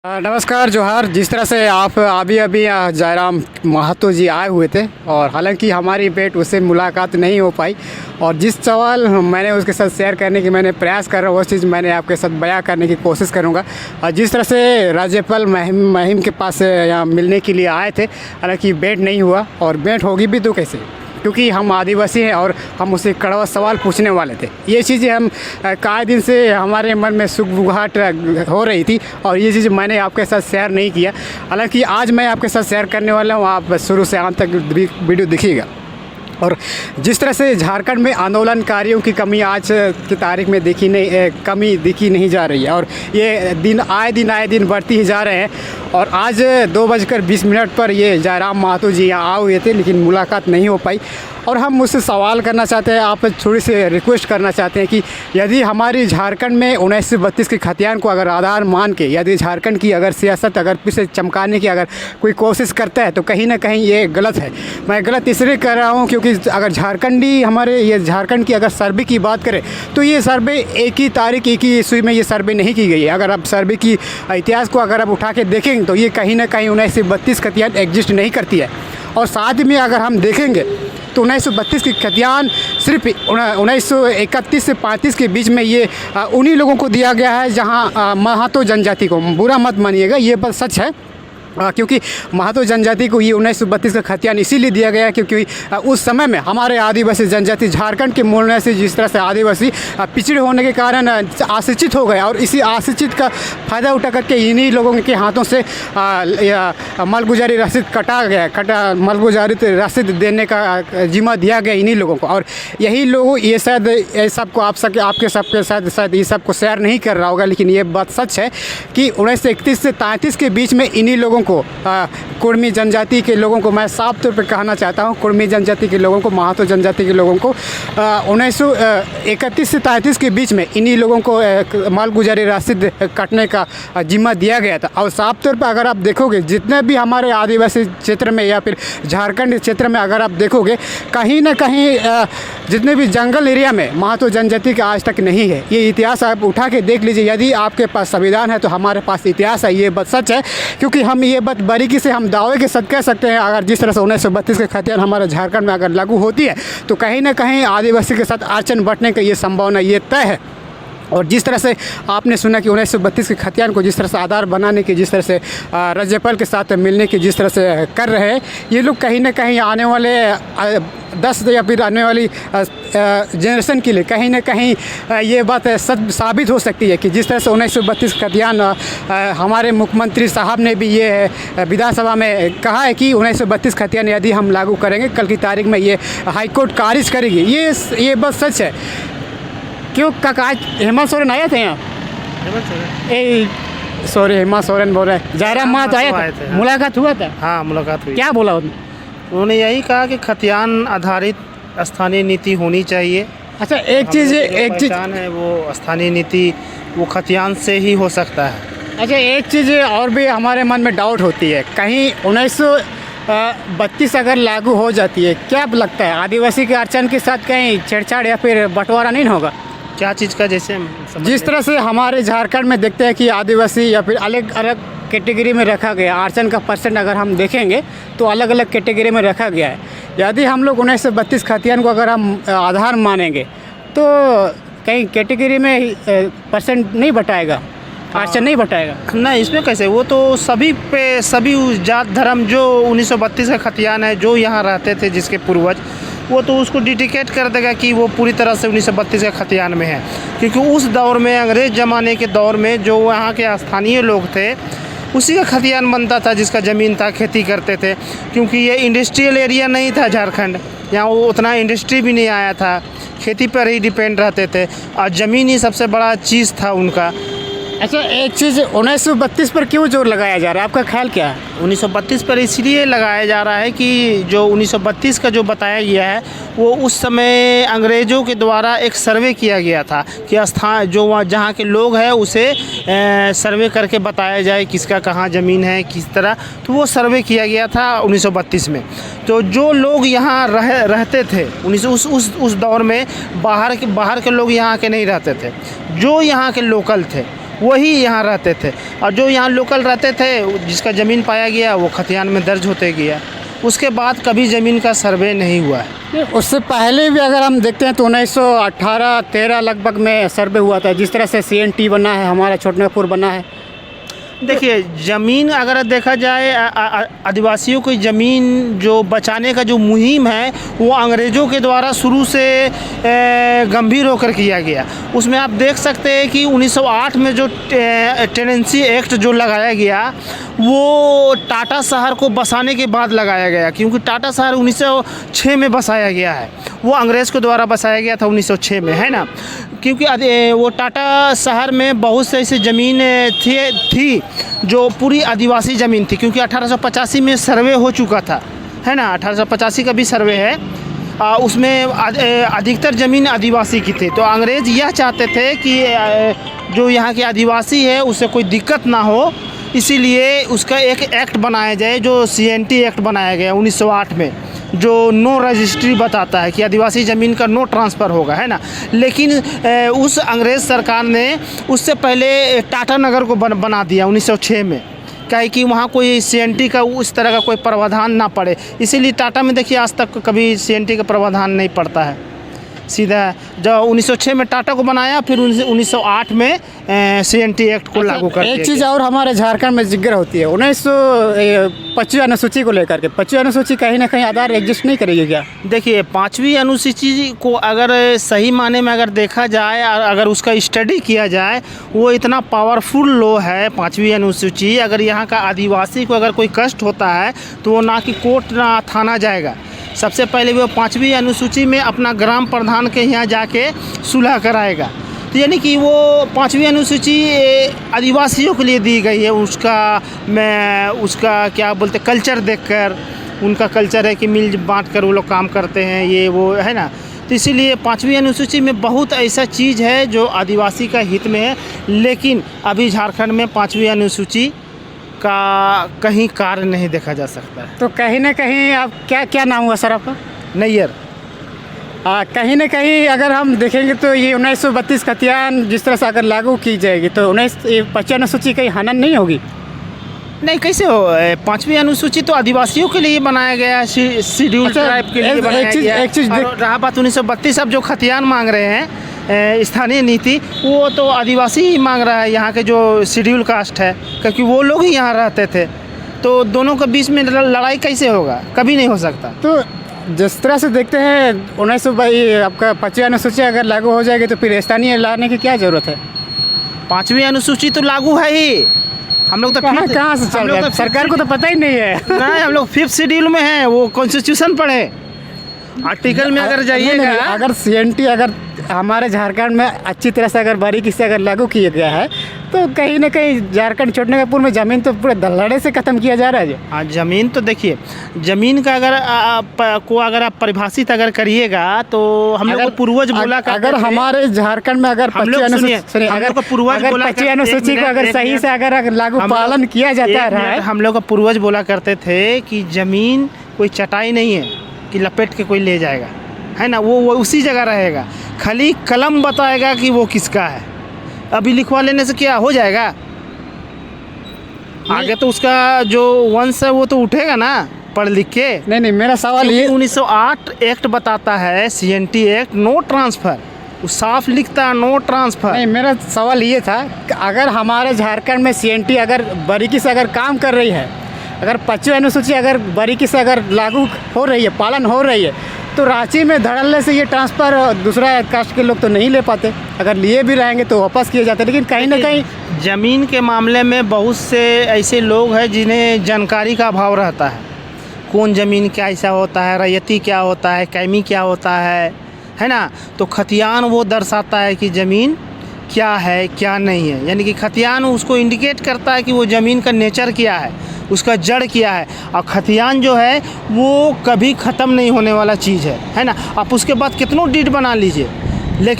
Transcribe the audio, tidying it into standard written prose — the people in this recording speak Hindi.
नमस्कार जोहार। जिस तरह से आप अभी अभी जयराम महातो जी आए हुए थे और हालांकि हमारी बेट उससे मुलाकात नहीं हो पाई, और जिस सवाल मैंने उसके साथ शेयर करने की मैंने प्रयास कर रहा हूँ वो चीज़ मैंने आपके साथ बयां करने की कोशिश करूँगा। और जिस तरह से राज्यपाल महिम के पास यहाँ मिलने के लिए आए थे, हालांकि भेंट नहीं हुआ, और भेंट होगी भी तो कैसे, क्योंकि हम आदिवासी हैं और हम उससे कड़वा सवाल पूछने वाले थे। ये चीज़ें हम कई दिन से हमारे मन में सुगबुगाहट हो रही थी और ये चीज़ मैंने आपके साथ शेयर नहीं किया। हालांकि आज मैं आपके साथ शेयर करने वाला हूँ, आप शुरू से अंत तक वीडियो देखिएगा। और जिस तरह से झारखंड में आंदोलनकारियों की कमी आज की तारीख में कमी दिखी नहीं जा रही है, और ये आए दिन बढ़ती ही जा रहे हैं। और आज 2:20 पर ये जयराम महातो जी यहाँ आए हुए थे, लेकिन मुलाकात नहीं हो पाई। और हम मुझसे सवाल करना चाहते हैं, आप थोड़ी सी रिक्वेस्ट करना चाहते हैं कि यदि हमारी झारखंड में 1932 के खतियान को अगर आधार मान के यदि झारखंड की अगर सियासत अगर पीछे चमकाने की अगर कोई कोशिश करता है तो कहीं ना कहीं ये गलत है। मैं गलत इसलिए कर रहा हूँ क्योंकि अगर झारखंड की अगर सर्वे की बात करें तो ये सर्वे एक ही ईस्वी में ये सर्वे नहीं की गई है। अगर आप सर्वे की इतिहास को अगर आप उठा के देखेंगे तो ये कहीं ना कहीं 1932 खतियान एग्जिस्ट नहीं करती है। और साथ में अगर हम देखेंगे तो 1932 की खतियान सिर्फ 1931 से 35 के बीच में ये उन्हीं लोगों को दिया गया है जहां महातो जनजाति को, बुरा मत मानिएगा ये बात सच है, क्योंकि महातो जनजाति को ये 1932 का खतियान इसीलिए दिया गया है क्योंकि उस समय में हमारे आदिवासी जनजाति झारखंड के मूल से जिस तरह से आदिवासी पिछड़े होने के कारण आशिक्षित हो गए, और इसी आशिक्षित का फ़ायदा उठा करके इन्हीं लोगों के हाथों से मालगुजारी रसीद मालगुजारी रसीद देने का जिम्मा दिया गया इन्हीं लोगों को। और यही लोग ये शायद सबको आपके सबके साथ शायद ये सबको शेयर नहीं कर रहा होगा, लेकिन ये बात सच है कि 1931 से 33 के बीच में इन्हीं लोगों को कुर्मी जनजाति के लोगों को मैं साफ तौर पर कहना चाहता हूं, कुर्मी जनजाति के लोगों को, महातो जनजाति के लोगों को 1931 से 33 के बीच में इन्हीं लोगों को मालगुजारी रसीद काटने का जिम्मा दिया गया था। और साफ तौर पर अगर आप देखोगे जितने भी हमारे आदिवासी क्षेत्र में या फिर झारखंड क्षेत्र में अगर आप देखोगे कहीं ना कहीं जितने भी जंगल एरिया में महातो जनजाति का आज तक नहीं है। ये इतिहास आप उठा के देख लीजिए, यदि आपके पास संविधान है तो हमारे पास इतिहास है, ये बात सच है। क्योंकि हम ये बात बारीकी से हम दावे के साथ कह सकते हैं, अगर जिस तरह से 1932 के खतियान हमारे झारखंड में अगर लागू होती है तो कहीं ना कहीं आदिवासी के साथ अड़चन बढ़ने का ये संभावना ये तय है। और जिस तरह से आपने सुना कि 1932 के खतियान को जिस तरह से आधार बनाने की, जिस तरह से राज्यपाल के साथ मिलने की जिस तरह से कर रहे हैं, ये लोग कहीं ना कहीं आने वाले 10 या फिर आने वाली जनरेशन के लिए कहीं ना कहीं ये बात साबित हो सकती है कि जिस तरह से 1932 खतियान हमारे मुख्यमंत्री साहब ने भी ये विधानसभा में कहा है कि 1932 खतियान यदि हम लागू करेंगे कल की तारीख में ये हाईकोर्ट खारिज करेगी। ये बात सच है। क्यों काका आज हेमंत सोरेन आए थे यहाँ? हेमंत सोरेन बोल रहे हैं, जयराम महातो आए थे, मुलाकात हुआ था? हाँ, मुलाकात हुई। क्या बोला उन्होंने यही कहा कि खतियान आधारित स्थानीय नीति होनी चाहिए। अच्छा, एक चीज़ है वो स्थानीय नीति वो खतियान से ही हो सकता है। अच्छा, एक चीज़ और भी हमारे मन में डाउट होती है, कहीं 1932 अगर लागू हो जाती है, क्या लगता है आदिवासी के अड़चन के साथ कहीं छेड़छाड़ या फिर बंटवारा नहीं होगा? क्या चीज़ का? जैसे जिस तरह से हमारे झारखंड में देखते हैं कि आदिवासी या फिर अलग अलग कैटेगरी में रखा गया, अड़चन का परसेंट अगर हम देखेंगे तो अलग अलग कैटेगरी में रखा गया है। यदि हम लोग 1932 खतियान को अगर हम आधार मानेंगे तो कहीं कैटेगरी में परसेंट नहीं बटाएगा, अड़चन नहीं बटाएगा? नहीं, इसमें कैसे, वो तो सभी जात धर्म जो 1932 का खतियान है जो यहाँ रहते थे जिसके पूर्वज, वो तो उसको डिडिकेट कर देगा कि वो पूरी तरह से 1932 के खतियान में है। क्योंकि उस दौर में, अंग्रेज़ ज़माने के दौर में जो वहाँ के स्थानीय लोग थे उसी का खतियान बनता था, जिसका ज़मीन था, खेती करते थे। क्योंकि ये इंडस्ट्रियल एरिया नहीं था झारखंड, यहाँ वो उतना इंडस्ट्री भी नहीं आया था, खेती पर ही डिपेंड रहते थे और ज़मीन ही सबसे बड़ा चीज़ था उनका। अच्छा, एक चीज़ 1932 पर क्यों जोर लगाया जा रहा है, आपका ख्याल क्या है? 1932 पर इसलिए लगाया जा रहा है कि जो 1932 का जो बताया गया है वो उस समय अंग्रेज़ों के द्वारा एक सर्वे किया गया था कि स्थान जो वहाँ जहाँ के लोग हैं उसे सर्वे करके बताया जाए किसका कहाँ ज़मीन है किस तरह, तो वो सर्वे किया गया था 1932 में। तो जो लोग यहाँ रहते थे उस दौर में बाहर के लोग यहाँ के नहीं रहते थे, जो यहाँ के लोकल थे वही यहाँ रहते थे, और जो यहाँ लोकल रहते थे जिसका ज़मीन पाया गया वो खतियान में दर्ज होते गया। उसके बाद कभी ज़मीन का सर्वे नहीं हुआ है। उससे पहले भी अगर हम देखते हैं तो 1918-13 लगभग में सर्वे हुआ था, जिस तरह से CNT बना है, हमारा छोटनागपुर बना है। देखिए, ज़मीन अगर देखा जाए आदिवासियों की ज़मीन जो बचाने का जो मुहिम है वो अंग्रेज़ों के द्वारा शुरू से गंभीर होकर किया गया। उसमें आप देख सकते हैं कि 1908 में जो टेनेंसी एक्ट जो लगाया गया वो टाटा शहर को बसाने के बाद लगाया गया, क्योंकि टाटा शहर 1906 में बसाया गया है। वो अंग्रेज़ के द्वारा बसाया गया था 1906 में, है ना। क्योंकि वो टाटा शहर में बहुत से ऐसी ज़मीन थी जो पूरी आदिवासी ज़मीन थी, क्योंकि 1885 में सर्वे हो चुका था, है ना। 1885 का भी सर्वे है, उसमें अधिकतर ज़मीन आदिवासी की थी। तो अंग्रेज़ यह चाहते थे कि जो यहाँ के आदिवासी है उससे कोई दिक्कत ना हो, इसीलिए उसका एक एक्ट बनाया जाए जो CNT एक्ट बनाया गया 1908 में, जो नो रजिस्ट्री बताता है कि आदिवासी ज़मीन का नो ट्रांसफ़र होगा, है ना। लेकिन उस अंग्रेज़ सरकार ने उससे पहले टाटा नगर को बना दिया 1906 में, क्या कि वहाँ कोई CNT का उस तरह का कोई प्रावधान ना पड़े। इसीलिए टाटा में देखिए आज तक कभी CNT का प्रावधान नहीं पड़ता है। सीधा जब 1906 में टाटा को बनाया, फिर 1908 में CNT एक्ट को लागू कर दिया। एक चीज़ और हमारे झारखंड में जिक्र होती है 1925 अनुसूची को लेकर के। 25 अनुसूची कहीं ना कहीं आधार एग्जिस्ट नहीं करेगी क्या? देखिए, 5वीं अनुसूची को अगर सही माने में अगर देखा जाए, अगर उसका स्टडी किया जाए, वो इतना पावरफुल लॉ है 5वीं अनुसूची। अगर यहाँ का आदिवासी को अगर कोई कष्ट होता है तो वो ना कि कोर्ट ना थाना जाएगा, सबसे पहले वो 5वीं अनुसूची में अपना ग्राम प्रधान के यहाँ जाके सुलह कराएगा। तो यानी कि वो 5वीं अनुसूची आदिवासियों के लिए दी गई है। उसका क्या बोलते कल्चर देखकर, उनका कल्चर है कि मिल बांट कर वो लोग काम करते हैं, ये वो, है ना। तो इसीलिए 5वीं अनुसूची में बहुत ऐसा चीज़ है जो आदिवासी का हित में है। लेकिन अभी झारखंड में 5वीं अनुसूची का कहीं कार्य नहीं देखा जा सकता है। तो कहीं ना कहीं आप क्या नाम हुआ सर आपका? नैयर। कहीं ना कहीं अगर हम देखेंगे तो ये 1932 खतियान जिस तरह से अगर लागू की जाएगी तो 25 अनुसूची कहीं हनन नहीं होगी? नहीं, कैसे हो? 5वीं अनुसूची तो आदिवासियों के लिए बनाया गया है, शेड्यूल ट्राइब के लिए बनाया गया है। और रहा बात 1932, अब जो खतियान मांग रहे हैं स्थानीय नीति, वो तो आदिवासी ही मांग रहा है, यहाँ के जो शेड्यूल कास्ट है, क्योंकि वो लोग ही यहाँ रहते थे। तो दोनों के बीच में लड़ाई कैसे होगा? कभी नहीं हो सकता। तो जिस तरह से देखते हैं 1922 आपका 25 अनुसूची अगर लागू हो जाएगी तो फिर स्थानीय लाने की क्या ज़रूरत है? 5वीं अनुसूची तो लागू है ही। हम लोग तो कहाँ से चल रहा है? सरकार को तो पता ही नहीं है। नहीं, हम लोग 5th शेड्यूल में हैं, वो कॉन्स्टिट्यूशन पढ़े आर्टिकल में अगर जाइएगा। अगर CNT अगर हमारे झारखंड में अच्छी तरह से अगर बारीकी से अगर लागू किया गया है तो कहीं ना कहीं झारखंड छोटनागपुर में ज़मीन तो पूरे धड़ल्ले से ख़त्म किया जा रहा है। हाँ, ज़मीन तो देखिए, ज़मीन का अगर अगर आप परिभाषित अगर करिएगा तो हम लोग पूर्वज बोला अगर हमारे झारखंड में अगर 25 अनुसूची को अगर सही से अगर लागू पालन किया जाता है, हम लोग का पूर्वज बोला करते थे कि ज़मीन कोई चटाई नहीं है कि लपेट के कोई ले जाएगा, है ना। वो उसी जगह रहेगा, खाली कलम बताएगा कि वो किसका है। अभी लिखवा लेने से क्या हो जाएगा? आगे तो उसका जो वंश है वो तो उठेगा ना पढ़ लिख के। नहीं, मेरा सवाल ये 1908 एक्ट बताता है, CNT एक्ट, नो ट्रांसफ़र, वो साफ लिखता है नो ट्रांसफ़र। नहीं, मेरा सवाल ये था कि अगर हमारे झारखंड में CNT अगर बारीकी से अगर काम कर रही है, अगर 25 अनुसूची अगर बारीकी से अगर लागू हो रही है, पालन हो रही है, तो रांची में धड़ल्ले से ये ट्रांसफ़र दूसरा कास्ट के लोग तो नहीं ले पाते। अगर लिए भी रहेंगे तो वापस किए जाते। लेकिन कहीं ना कहीं ज़मीन के मामले में बहुत से ऐसे लोग हैं जिन्हें जानकारी का अभाव रहता है। कौन ज़मीन क्या ऐसा होता है, रैयती क्या होता है, कैमी क्या होता है ना। तो खतियान वो दर्शाता है कि ज़मीन क्या है क्या नहीं है, यानी कि खतियान उसको इंडिकेट करता है कि वो ज़मीन का नेचर क्या है, उसका जड़ क्या है। और खतियान जो है वो कभी ख़त्म नहीं होने वाला चीज़ है ना। आप उसके बाद कितनों डीड बना लीजिए, लेकिन